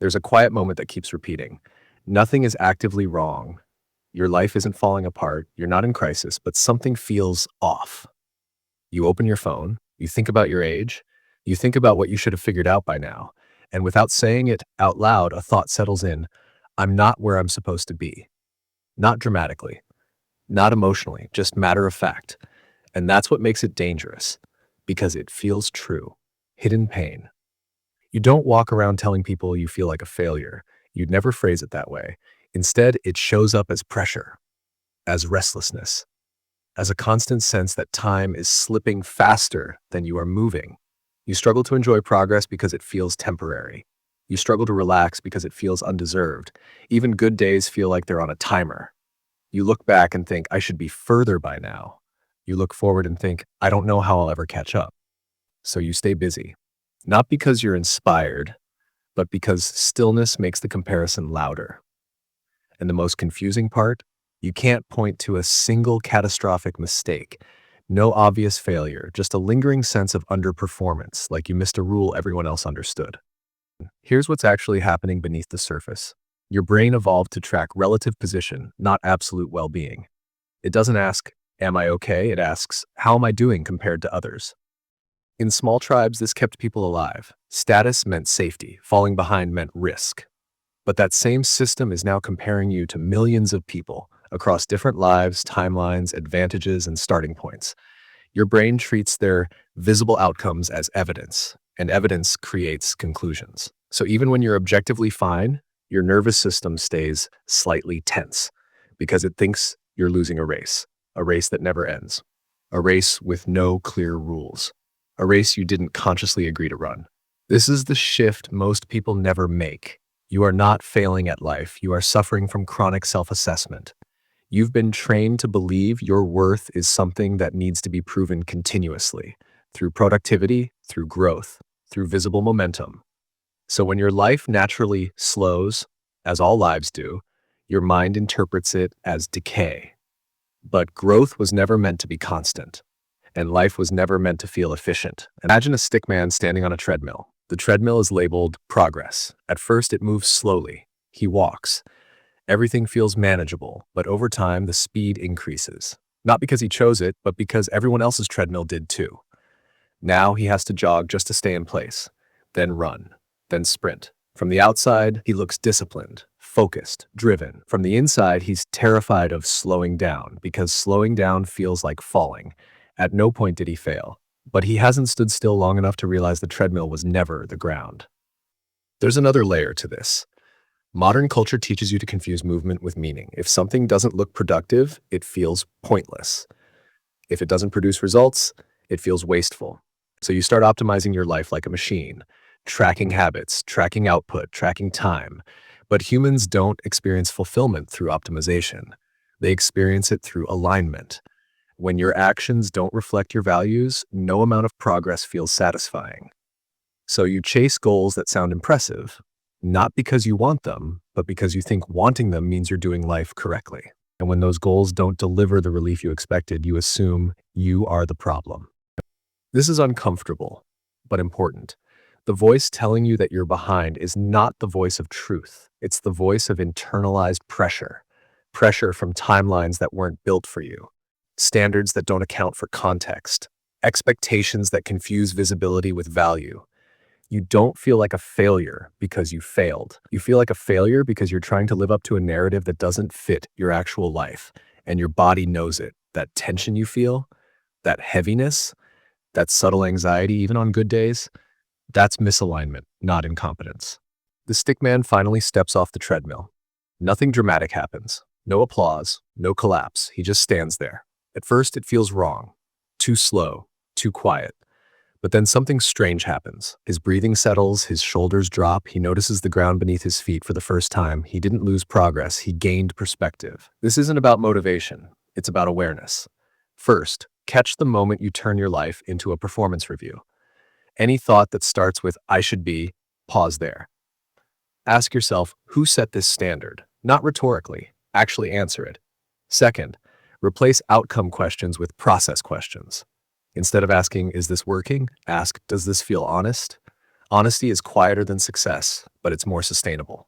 There's a quiet moment that keeps repeating. Nothing is actively wrong. Your life isn't falling apart. You're not in crisis, but something feels off. You open your phone, you think about your age, you think about what you should have figured out by now, and without saying it out loud, a thought settles in. I'm not where I'm supposed to be. Not dramatically, not emotionally, just matter of fact. And that's what makes it dangerous, because it feels true. Hidden pain. You don't walk around telling people you feel like a failure. You'd never phrase it that way. Instead, it shows up as pressure, as restlessness, as a constant sense that time is slipping faster than you are moving. You struggle to enjoy progress because it feels temporary. You struggle to relax because it feels undeserved. Even good days feel like they're on a timer. You look back and think, I should be further by now. You look forward and think, I don't know how I'll ever catch up. So you stay busy. Not because you're inspired, but because stillness makes the comparison louder. And the most confusing part, you can't point to a single catastrophic mistake. No obvious failure, just a lingering sense of underperformance, like you missed a rule everyone else understood. Here's what's actually happening beneath the surface. Your brain evolved to track relative position, not absolute well-being. It doesn't ask, am I okay? It asks, how am I doing compared to others? In small tribes, this kept people alive. Status meant safety. Falling behind meant risk. But that same system is now comparing you to millions of people across different lives, timelines, advantages, and starting points. Your brain treats their visible outcomes as evidence, and evidence creates conclusions. So even when you're objectively fine, your nervous system stays slightly tense because it thinks you're losing a race that never ends, a race with no clear rules, a race you didn't consciously agree to run. This is the shift most people never make. You are not failing at life. You are suffering from chronic self-assessment. You've been trained to believe your worth is something that needs to be proven continuously through productivity, through growth, through visible momentum. So when your life naturally slows, as all lives do, your mind interprets it as decay. But growth was never meant to be constant, and life was never meant to feel efficient. Imagine a stick man standing on a treadmill. The treadmill is labeled progress. At first, it moves slowly. He walks. Everything feels manageable, but over time, the speed increases. Not because he chose it, but because everyone else's treadmill did too. Now he has to jog just to stay in place, then run, then sprint. From the outside, he looks disciplined, focused, driven. From the inside, he's terrified of slowing down because slowing down feels like falling. At no point did he fail, but he hasn't stood still long enough to realize the treadmill was never the ground. There's another layer to this. Modern culture teaches you to confuse movement with meaning. If something doesn't look productive, it feels pointless. If it doesn't produce results, it feels wasteful. So you start optimizing your life like a machine, tracking habits, tracking output, tracking time. But humans don't experience fulfillment through optimization. They experience it through alignment. When your actions don't reflect your values, no amount of progress feels satisfying. So you chase goals that sound impressive, not because you want them, but because you think wanting them means you're doing life correctly. And when those goals don't deliver the relief you expected, you assume you are the problem. This is uncomfortable, but important. The voice telling you that you're behind is not the voice of truth. It's the voice of internalized pressure. Pressure from timelines that weren't built for you. Standards that don't account for context. Expectations that confuse visibility with value. You don't feel like a failure because you failed. You feel like a failure because you're trying to live up to a narrative that doesn't fit your actual life, and your body knows it. That tension you feel, that heaviness, that subtle anxiety, even on good days, that's misalignment, not incompetence. The stickman finally steps off the treadmill. Nothing dramatic happens. No applause, no collapse. He just stands there. At first, it feels wrong. Too slow, too quiet. But then something strange happens. His breathing settles, his shoulders drop, he notices the ground beneath his feet for the first time. He didn't lose progress, he gained perspective. This isn't about motivation, it's about awareness. First, catch the moment you turn your life into a performance review. Any thought that starts with, I should be, pause there. Ask yourself, who set this standard? Not rhetorically, actually answer it. Second, replace outcome questions with process questions. Instead of asking, is this working? Ask, does this feel honest? Honesty is quieter than success, but it's more sustainable.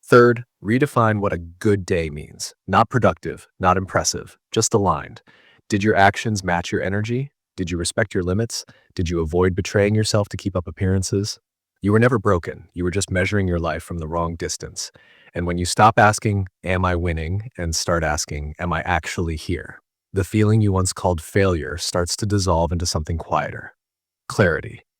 Third, redefine what a good day means. Not productive, not impressive, just aligned. Did your actions match your energy? Did you respect your limits? Did you avoid betraying yourself to keep up appearances? You were never broken. You were just measuring your life from the wrong distance. And when you stop asking, am I winning? And start asking, am I actually here? The feeling you once called failure starts to dissolve into something quieter. Clarity.